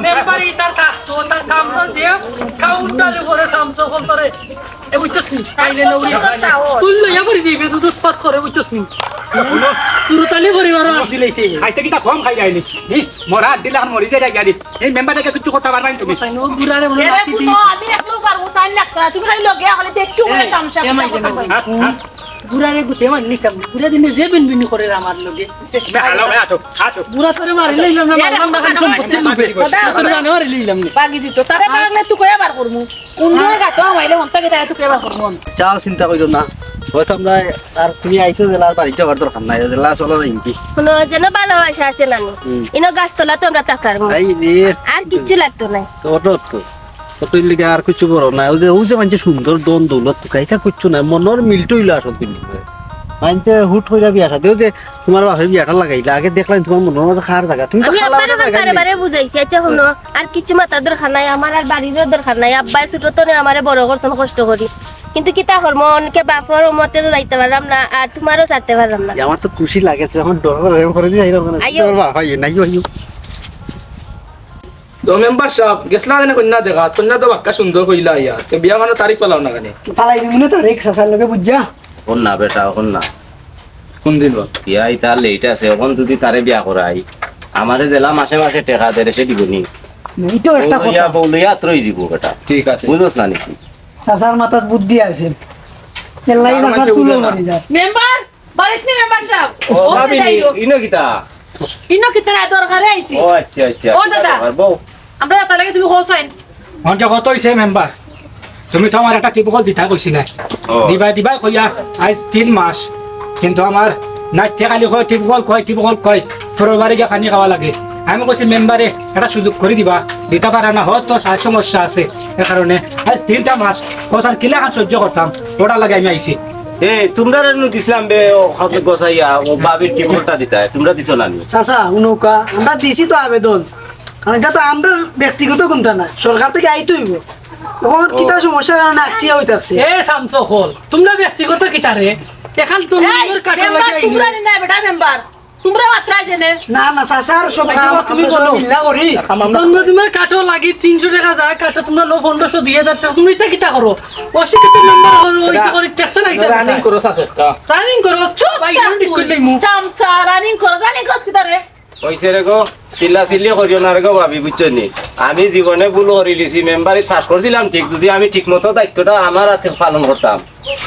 মেম্বারি তার থাকতো তার সামসন যে কাউন্টারে করে সামসন করে এ বুঝছস নি আইলে নউরি তুই লইয়া পড়ি দিবি তুই স্পট করে বুঝছস নি সুরতালি পরিবার দিলাইছে খাইতে কিটা কম খাই যায়নি মরা দিলাম মরি যায় গাড়ি এই মেম্বারটাকে কিছু কথা পারবাই তুমি সাইনো বুড়ারে মনে এরে রাখতি দি শুনো আমি একলো পারবো তাই লাগতো না তুমি খালি লগে হলে একটু করে তামসা বুড়ারে গুতে মান নিকাম বুড়া দিনে যে বিন বিন করে আমার লগে হালা ভাই আটো আটো বুড়া তোরে মারি লইলাম না মারলাম না খালি সম্পত্তি লুবে তোরে জানে মারি লইলাম না বাগি জিতো তারে মাগলে তুই কইবার করমু কোন দিকে গাতো আমাইলে মনটা কে তাই তুই কইবার করমু চাও চিন্তা কইরো না হয়তো আমরা আর তুমি আইছো জেলার বাড়িতে যাওয়ার দরকার নাই জেলা চলো নাকি কোনো যেন ভালোবাসা আছে নানি ইনো গাছতলা তো আমরা টাকার এই রে আর কিচ্ছু লাগতো না তো ওটা তো কত লিগে আর কিছু করো না ও যে মানুষ সুন্দর দন দৌলত কাইটা কিচ্ছু নাই মনের মিলটো হইলো আসল কিন্তু মানতে হুট হইলা বিয়া সাথে যে তোমার বাপে বিয়াটা লাগাইলা আগে দেখলাম তোমার মনের মধ্যে খার জায়গা তুমি তো আমি খালা আব্বারে বারে বারে বুঝাইছি আচ্ছা শুনো আর কিচ্ছু মাথার দরকার নাই আমার আর বাড়িরও দরকার নাই আব্বাই ছোট তো আমারে বড় করছেন কষ্ট করি কিন্তু কি তা হরমো অনেকে বাপর মতে তো যাইতে পারলাম না আর তোমারও ছাড়তে পারলাম না আমার তো খুশি লাগে তুই আমার ডর করে দিয়ে আইরো না আইয়ো। তোর বাবা নাই আইও তো মেম্বার সাহেব গেছলা না কন্যা দেখা কন্যা তো বাক্কা সুন্দর কইলা ইয়া তো বিয়া মানে তারিখ পেলাও না কেন পালাই দিবি না তো রেক্স আসার লোকে বুঝছা কোন না বেটা কোন না কোন দিন বা বিয়া ইতা লেট আছে এখন যদি তারে বিয়া করাই আমারে দিলা মাসে মাসে টাকা দেরে সে দিবনি এইটাও একটা কথা বউলিয়া বউলিয়া ত্রই যাব বেটা ঠিক আছে বুঝোস না নাকি চাচার মাথাত বুদ্ধি আছে এলাই আর চাচার মাঝে চুলো উঠে না। মারি যায় মেম্বার বাড়িতে নি মেম্বার সাহেব ও ভাবি ইনো কিতা ইনো কিতনা দরকারে আইছি ও আচ্ছা আচ্ছা ও দাদা। বউ আমরা তার লাগে তুমি হোসাইন অনকে কত হয়েছে মেম্বার তুমি তো আমার একটা টিপকল দিতা কইছি না ও। দিবাই কইয়া আজ 3 মাস কিন্তু আমার নাচতে খালি কয় টিপকল কয় সরবারে গিয়ে পানি খাওয়া লাগে আমি কইছি মেম্বারে একটা সুযোগ করে দিবা দিতে পারে না হয়তো সার সমস্যা আছে এ কারণে আজ 3টা মাস কোসার কিলা খান সহ্য করতাম ওটা লাগে আমি আইছি এ তোমরা রেনু দিছিলাম বে ও খাতে গোসাইয়া ও বাবির টিপটা দিতা তোমরা দিছো না নি চাচা উনকা আমরা দিছি তো আবেদন কারণ এটা তো আমরা ব্যক্তিগত কোনটা না সরকার থেকে আইতে হইব ওখান কিতা সমস্যার কারণে আটকিয়া হইতাছে এ শামসু হল তোমরা ব্যক্তিগত কিতারে এখান তুমি কাটা মেম্বার লাগে তোমরা নি না বেটা মেম্বার তোমরা মাত্রা জেনে না না চাচার সব কাম তুমি আমরা বলো। সব মিল্লা করি জন্ম তোমার কাঠও লাগি 300 টাকা যায় কাঠো তোমরা লো 1500 দিয়ে যাচ্ছে তুমি এটা কিতা করো অশিক্ষিত মেম্বার হলো ওই যে করে টেস্ট না এটা রানিং করো সাসেটা রানিং করো চুপ ভাই ঠিক করলে মু চামচা রানিং করো রানিং করছ কিতারে কইছে রে গো চিল্লা করিও না রে গো ভাবি বুঝছো নি আমি জীবনে ভুল করে লিছি মেম্বারে পাস করছিলাম ঠিক যদি আমি ঠিক মতো দায়িত্বটা আমার হাতে পালন করতাম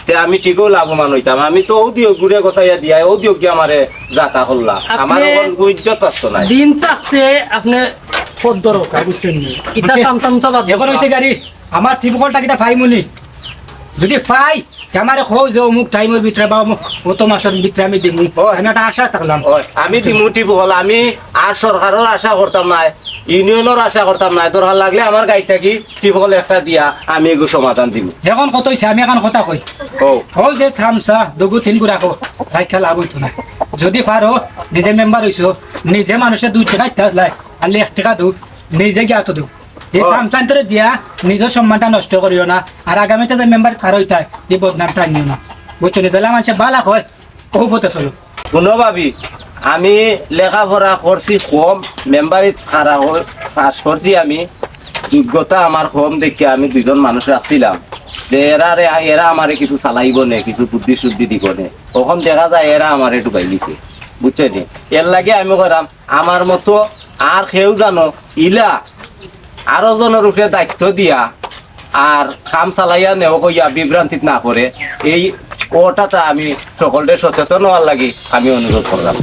তে আমি ঠিকও লাভবান হইতাম আমি তো ওদিও ঘুরে গোছাইয়া দিয়া ওদিও গিয়ে আমারে যাতা করলা আমার কোনো ইজ্জত পাচ্ছ না দিন থাকতে আপনি পদ্মর কাজ বুঝছেন নি এটা টামটাম চালা এখন হয়েছে গাড়ি আমার টিপকলটা কিটা ফাইমুনি যদি ফাই আমারে খো যে অমুক টাইমের ভিতরে বা অত মাসের ভিতরে আমি দিমু আমি একটা আশা থাকলাম ওই, আমি দিমুটি বল আমি আর সরকারের আশা করতাম না ইউনিয়নের আশা করতাম না দরকার লাগলে আমার গাড়ি থাকি টিপকল একটা দিয়া আমি এগু সমাধান দিব এখন কত হয়েছে আমি এখন কথা কই ও হল যে চামচা দুগু তিন গুড়া খো তাই খেলা বইতো না যদি পারো নিজে মেম্বার হইছো নিজে মানুষের 2 টাকা ইত্যাস লাই আর 1 টাকা দু নিজে গিয়া তো দু এই চামচান্তরে দিয়া নিজের সম্মানটা নষ্ট করিও না আর আগামীতে যে মেম্বার খার হইতায় এই বদনামটা নিও না বুঝছো নি তাহলে মানুষের বালা হয় ও হতে চলো শুনো ভাবি আমি লেখাপড়া করছি কম মেম্বারিত খারা পাস করছি আমি যোগ্যতা আমার কম দেখে আমি 2 জন মানুষ রাখছিলাম যে এরা আমারে কিছু চালাইব নে কিছু বুদ্ধি শুদ্ধি দিব নে তখন দেখা যায় এরা আমারে ঢুকাই দিছে বুঝছো নি এর লাগে আমি করাম আমার মতো আর কেউ জানো ইলা আরো জনের উপরে দায়িত্ব দিয়া আর কাম চালাইয়া নেও কইয়া বিভ্রান্তিত না করে এই ওটাতে আমি সকলের সচেতন হওয়ার লাগি আমি অনুরোধ করলাম